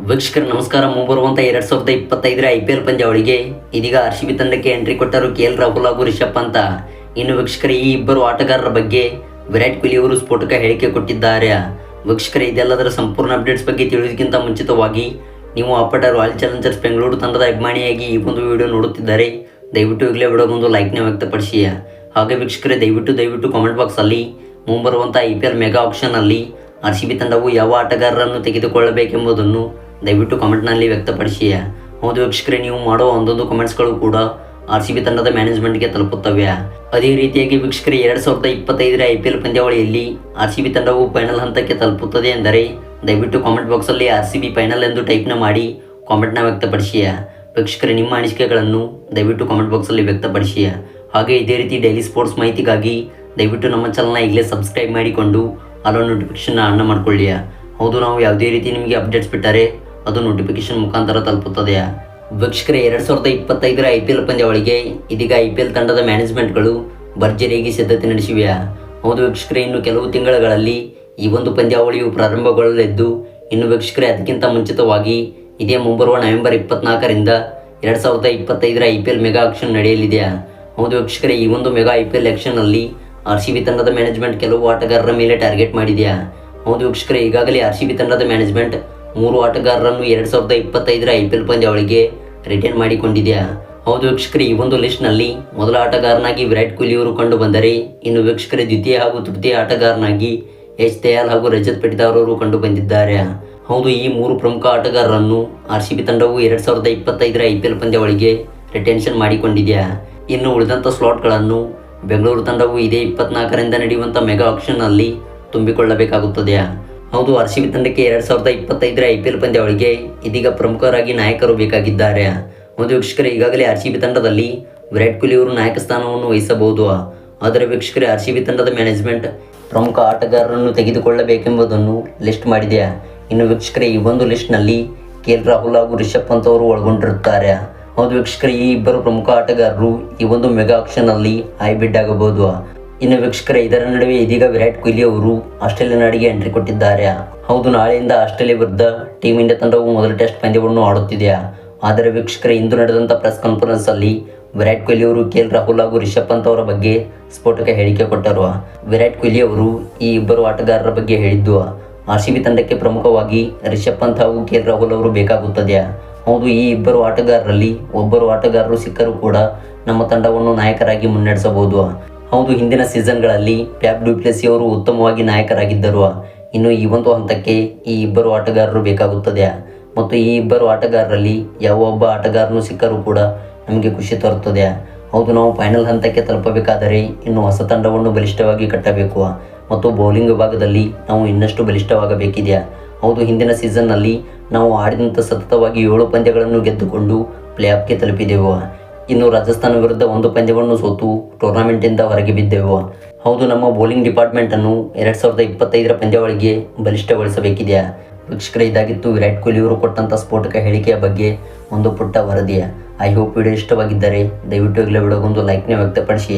ವೀಕ್ಷಕರ ನಮಸ್ಕಾರ. ಮುಂಬರುವಂಥ 2025ರ IPL ಪಂದ್ಯಾವಳಿಗೆ ಇದೀಗ RCB ತಂಡಕ್ಕೆ ಎಂಟ್ರಿ ಕೊಟ್ಟರು KL ರಾಹುಲ್ ಹಾಗೂ ರಿಷಬ್ ಪಂತ್. ಇನ್ನು ವೀಕ್ಷಕರ ಈ ಇಬ್ಬರು ಆಟಗಾರರ ಬಗ್ಗೆ ವಿರಾಟ್ ಕೊಹ್ಲಿ ಅವರು ಸ್ಫೋಟಕ ಹೇಳಿಕೆ ಕೊಟ್ಟಿದ್ದಾರೆ. ವೀಕ್ಷಕರ ಇದೆಲ್ಲದರ ಸಂಪೂರ್ಣ ಅಪ್ಡೇಟ್ಸ್ ಬಗ್ಗೆ ತಿಳಿಯೋದಕ್ಕಿಂತ ಮುಂಚಿತವಾಗಿ ನೀವು ಅಪ್ಪಟ ರಾಯಲ್ ಚಾಲೆಂಜರ್ಸ್ ಬೆಂಗಳೂರು ತಂಡದ ಅಭಿಮಾನಿಯಾಗಿ ಈ ಒಂದು ವಿಡಿಯೋ ನೋಡುತ್ತಿದ್ದಾರೆ, ದಯವಿಟ್ಟು ಈಗಲೇ ವಿಡಿಯೋಗೊಂದು ಲೈಕ್ನ ವ್ಯಕ್ತಪಡಿಸಿ. ಹಾಗೆ ವೀಕ್ಷಕರೇ ದಯವಿಟ್ಟು ಕಾಮೆಂಟ್ ಬಾಕ್ಸಲ್ಲಿ ಮುಂಬರುವಂಥ IPL ಮೆಗಾ ಆಕ್ಷನ್ನಲ್ಲಿ RCB ತಂಡವು ಯಾವ ಆಟಗಾರರನ್ನು ತೆಗೆದುಕೊಳ್ಳಬೇಕೆಂಬುದನ್ನು ದಯವಿಟ್ಟು ಕಮೆಂಟ್ನಲ್ಲಿ ವ್ಯಕ್ತಪಡಿಸಿ. ಹೌದು ವೀಕ್ಷಕರೇ, ನೀವು ಮಾಡುವ ಒಂದೊಂದು ಕಮೆಂಟ್ಸ್ಗಳು ಕೂಡ RCB ತಂಡದ ಮ್ಯಾನೇಜ್ಮೆಂಟ್ಗೆ ತಲುಪುತ್ತವೆ. ಅದೇ ರೀತಿಯಾಗಿ ವೀಕ್ಷಕರೇ 2025ರ IPL ಪಂದ್ಯಾವಳಿಯಲ್ಲಿ RCB ತಂಡವು ಫೈನಲ್ ಹಂತಕ್ಕೆ ತಲುಪುತ್ತದೆ ಎಂದರೆ ದಯವಿಟ್ಟು ಕಾಮೆಂಟ್ ಬಾಕ್ಸಲ್ಲಿ RCB ಫೈನಲ್ ಎಂದು ಟೈಪ್ನ ಮಾಡಿ ಕಾಮೆಂಟ್ನ ವ್ಯಕ್ತಪಡಿಸಿ. ವೀಕ್ಷಕರೇ ನಿಮ್ಮ ಅನಿಸಿಕೆಗಳನ್ನು ದಯವಿಟ್ಟು ಕಾಮೆಂಟ್ ಬಾಕ್ಸಲ್ಲಿ ವ್ಯಕ್ತಪಡಿಸಿ. ಹಾಗೆ ಇದೇ ರೀತಿ ಡೈಲಿ ಸ್ಪೋರ್ಟ್ಸ್ ಮಾಹಿತಿಗಾಗಿ ದಯವಿಟ್ಟು ನಮ್ಮ ಚಾನಲ್ನ ಈಗಲೇ ಸಬ್ಸ್ಕ್ರೈಬ್ ಮಾಡಿಕೊಂಡು ಅಲ್ಲೋ ನೋಟಿಫಿಕೇಶನ್ ಆನ್ ಮಾಡ್ಕೊಳ್ಳಿ. ಹೌದು, ನಾವು ಯಾವುದೇ ರೀತಿ ನಿಮಗೆ ಅಪ್ಡೇಟ್ಸ್ ಬಿಟ್ಟರೆ ಅದು ನೋಟಿಫಿಕೇಶನ್ ಮುಖಾಂತರ ತಲುಪುತ್ತದೆ. ವೀಕ್ಷಕರೇ 2025ರ IPL ಪಂದ್ಯಾವಳಿಗೆ ಇದೀಗ IPL ತಂಡದ ಮ್ಯಾನೇಜ್ಮೆಂಟ್ಗಳು ಭರ್ಜರಿಯಾಗಿ ಸಿದ್ಧತೆ ನಡೆಸಿವೆ. ಹೌದು ವೀಕ್ಷಕರೇ, ಇನ್ನು ಕೆಲವು ತಿಂಗಳುಗಳಲ್ಲಿ ಈ ಒಂದು ಪಂದ್ಯಾವಳಿಯು ಪ್ರಾರಂಭಗೊಳ್ಳಲಿದ್ದು, ಇನ್ನು ವೀಕ್ಷಕರೇ ಅದಕ್ಕಿಂತ ಮುಂಚಿತವಾಗಿ ಇದೇ ಮುಂಬರುವ ನವೆಂಬರ್ 24ರಿಂದ 2025ರ IPL ಮೆಗಾ ಆಕ್ಷನ್ ನಡೆಯಲಿದೆ. ಹೌದು ವೀಕ್ಷಕರೇ, ಈ ಒಂದು ಮೆಗಾ IPL ಆಕ್ಷನ್ನಲ್ಲಿ RCB ತಂಡದ ಮ್ಯಾನೇಜ್ಮೆಂಟ್ ಕೆಲವು ಆಟಗಾರರ ಮೇಲೆ ಟಾರ್ಗೆಟ್ ಮಾಡಿದೆಯಾ. ಹೌದು ವೀಕ್ಷಕರೇ, ಈಗಾಗಲೇ RCB ತಂಡದ ಮ್ಯಾನೇಜ್ಮೆಂಟ್ 3 ಆಟಗಾರರನ್ನು 2025ರ IPL ಪಂದ್ಯಾವಳಿಗೆ ರಿಟೈನ್ ಮಾಡಿಕೊಂಡಿದೆಯಾ. ಹೌದು ವೀಕ್ಷಕರೇ, ಈ ಒಂದು ಲಿಸ್ಟ್ನಲ್ಲಿ ಮೊದಲ ಆಟಗಾರನಾಗಿ ವಿರಾಟ್ ಕೊಹ್ಲಿ ಅವರು ಕಂಡು ಬಂದರೆ, ಇನ್ನು ವೀಕ್ಷಕರೇ ದ್ವಿತೀಯ ಹಾಗೂ ತೃತೀಯ ಆಟಗಾರನಾಗಿ H ದಯಾಲ್ ಹಾಗೂ ರಜತ್ ಪಟಿದಾರ್ ಅವರು ಕಂಡು ಬಂದಿದ್ದಾರೆ. ಹೌದು, ಈ 3 ಪ್ರಮುಖ ಆಟಗಾರರನ್ನು RCB ತಂಡವು 2025ರ IPL ಪಂದ್ಯಾವಳಿಗೆ ರಿಟೆನ್ಷನ್ ಮಾಡಿಕೊಂಡಿದೆಯಾ. ಇನ್ನು ಉಳಿದಂಥ ಸ್ಲಾಟ್ಗಳನ್ನು ಬೆಂಗಳೂರು ತಂಡವು ಇದೇ 24ರಿಂದ ನಡೆಯುವಂಥ ಮೆಗಾ ಆಕ್ಷನ್ನಲ್ಲಿ ತುಂಬಿಕೊಳ್ಳಬೇಕಾಗುತ್ತದೆ. ಹೌದು, RCB ತಂಡಕ್ಕೆ 2025ರ IPL ಪಂದ್ಯಾವಳಿಗೆ ಇದೀಗ ಪ್ರಮುಖರಾಗಿ ನಾಯಕರು ಬೇಕಾಗಿದ್ದಾರೆ. ಹೌದು ವೀಕ್ಷಕರೇ, ಈಗಾಗಲೇ RCB ತಂಡದಲ್ಲಿ ವಿರಾಟ್ ಕೊಹ್ಲಿ ಅವರು ನಾಯಕ ಸ್ಥಾನವನ್ನು ವಹಿಸಬಹುದು. ಆದರೆ ವೀಕ್ಷಕರೇ RCB ತಂಡದ ಮ್ಯಾನೇಜ್ಮೆಂಟ್ ಪ್ರಮುಖ ಆಟಗಾರರನ್ನು ತೆಗೆದುಕೊಳ್ಳಬೇಕೆಂಬುದನ್ನು ಲಿಸ್ಟ್ ಮಾಡಿದೆ. ಇನ್ನು ವೀಕ್ಷಕರೇ ಈ ಒಂದು ಲಿಸ್ಟ್ನಲ್ಲಿ KL ರಾಹುಲ್ ಹಾಗೂ ರಿಷಬ್ ಪಂತ್ ಅವರು ಒಳಗೊಂಡಿರುತ್ತಾರೆ. ಹೌದು ವೀಕ್ಷಕರೇ, ಈ ಇಬ್ಬರು ಪ್ರಮುಖ ಆಟಗಾರರು ಈ ಒಂದು ಮೆಗಾ ಆಕ್ಷನ್ನಲ್ಲಿ ಹೈಬಿಡ್ ಆಗಬಹುದು. ಇನ್ನು ವೀಕ್ಷಕರೇ ಇದರ ನಡುವೆ ಇದೀಗ ವಿರಾಟ್ ಕೊಹ್ಲಿ ಅವರು ಆಸ್ಟ್ರೇಲಿಯಾ ನಾಡಿಗೆ ಎಂಟ್ರಿ ಕೊಟ್ಟಿದ್ದಾರೆ. ಹೌದು, ನಾಳೆಯಿಂದ ಆಸ್ಟ್ರೇಲಿಯಾ ವಿರುದ್ಧ ಟೀಮ್ ಇಂಡಿಯಾ ತಂಡವು ಮೊದಲ ಟೆಸ್ಟ್ ಪಂದ್ಯವನ್ನು ಆಡುತ್ತಿದೆ. ಆದರೆ ವೀಕ್ಷಕರೇ ಇಂದು ನಡೆದಂಥ ಪ್ರೆಸ್ ಕಾನ್ಫರೆನ್ಸ್ ಅಲ್ಲಿ ವಿರಾಟ್ ಕೊಹ್ಲಿ ಅವರು KL ರಾಹುಲ್ ಹಾಗೂ ರಿಷಬ್ ಪಂತ್ ಅವರ ಬಗ್ಗೆ ಸ್ಫೋಟಕ ಹೇಳಿಕೆ ಕೊಟ್ಟರು. ವಿರಾಟ್ ಕೊಹ್ಲಿ ಅವರು ಈ ಇಬ್ಬರು ಆಟಗಾರರ ಬಗ್ಗೆ ಹೇಳಿದ್ದು, RCB ತಂಡಕ್ಕೆ ಪ್ರಮುಖವಾಗಿ ರಿಷಬ್ ಪಂತ್ ಹಾಗೂ KL ರಾಹುಲ್ ಅವರು ಬೇಕಾಗುತ್ತದೆ. ಹೌದು, ಈ ಇಬ್ಬರು ಆಟಗಾರರಲ್ಲಿ ಒಬ್ಬರು ಆಟಗಾರರು ಸಿಕ್ಕರೂ ಕೂಡ ನಮ್ಮ ತಂಡವನ್ನು ನಾಯಕರಾಗಿ ಮುನ್ನಡೆಸಬಹುದು. ಹೌದು, ಹಿಂದಿನ ಸೀಸನ್ಗಳಲ್ಲಿ ಫ್ಯಾಫ್ ಡು ಪ್ಲೆಸಿಸ್ ಅವರು ಉತ್ತಮವಾಗಿ ನಾಯಕರಾಗಿದ್ದರು. ಇನ್ನು ಈ ಒಂದು ಹಂತಕ್ಕೆ ಈ ಇಬ್ಬರು ಆಟಗಾರರು ಬೇಕಾಗುತ್ತದೆ. ಮತ್ತು ಈ ಇಬ್ಬರು ಆಟಗಾರರಲ್ಲಿ ಯಾವ ಒಬ್ಬ ಆಟಗಾರನು ಸಿಕ್ಕರೂ ಕೂಡ ನಮಗೆ ಖುಷಿ ತರುತ್ತದೆ. ಹೌದು, ನಾವು ಫೈನಲ್ ಹಂತಕ್ಕೆ ತಲುಪಬೇಕಾದರೆ ಇನ್ನು ಹೊಸ ತಂಡವನ್ನು ಬಲಿಷ್ಠವಾಗಿ ಕಟ್ಟಬೇಕು ಮತ್ತು ಬೌಲಿಂಗ್ ವಿಭಾಗದಲ್ಲಿ ನಾವು ಇನ್ನಷ್ಟು ಬಲಿಷ್ಠವಾಗಬೇಕಿದೆ. ಹೌದು, ಹಿಂದಿನ ಸೀಸನ್ನಲ್ಲಿ ನಾವು ಆಡಿದಂಥ ಸತತವಾಗಿ 7 ಪಂದ್ಯಗಳನ್ನು ಗೆದ್ದುಕೊಂಡು ಪ್ಲೇ ಆಫ್ಗೆ ತಲುಪಿದೆವು. ಇನ್ನು ರಾಜಸ್ಥಾನ ವಿರುದ್ಧ 1 ಪಂದ್ಯವನ್ನು ಸೋತು ಟೂರ್ನಮೆಂಟಿಂದ ಹೊರಗೆ ಬಿದ್ದೆವು. ಹೌದು, ನಮ್ಮ ಬೌಲಿಂಗ್ ಡಿಪಾರ್ಟ್ಮೆಂಟನ್ನು 2025ರ ಪಂದ್ಯಾವಳಿಗೆ ಬಲಿಷ್ಠಗೊಳಿಸಬೇಕಿದೆ. ವೀಕ್ಷಕರೇ ಇದಾಗಿತ್ತು ವಿರಾಟ್ ಕೊಹ್ಲಿ ಅವರು ಕೊಟ್ಟಂಥ ಸ್ಫೋಟಕ ಹೇಳಿಕೆಯ ಬಗ್ಗೆ ಒಂದು ಪುಟ್ಟ ವರದಿ. ಐ ಹೋಪ್ ವಿಡಿಯೋ ಇಷ್ಟವಾಗಿದ್ದರೆ ದಯವಿಟ್ಟು ಈಗಲೇ ವಿಡಿಯೋಗೊಂದು ಲೈಕ್ನ ವ್ಯಕ್ತಪಡಿಸಿ.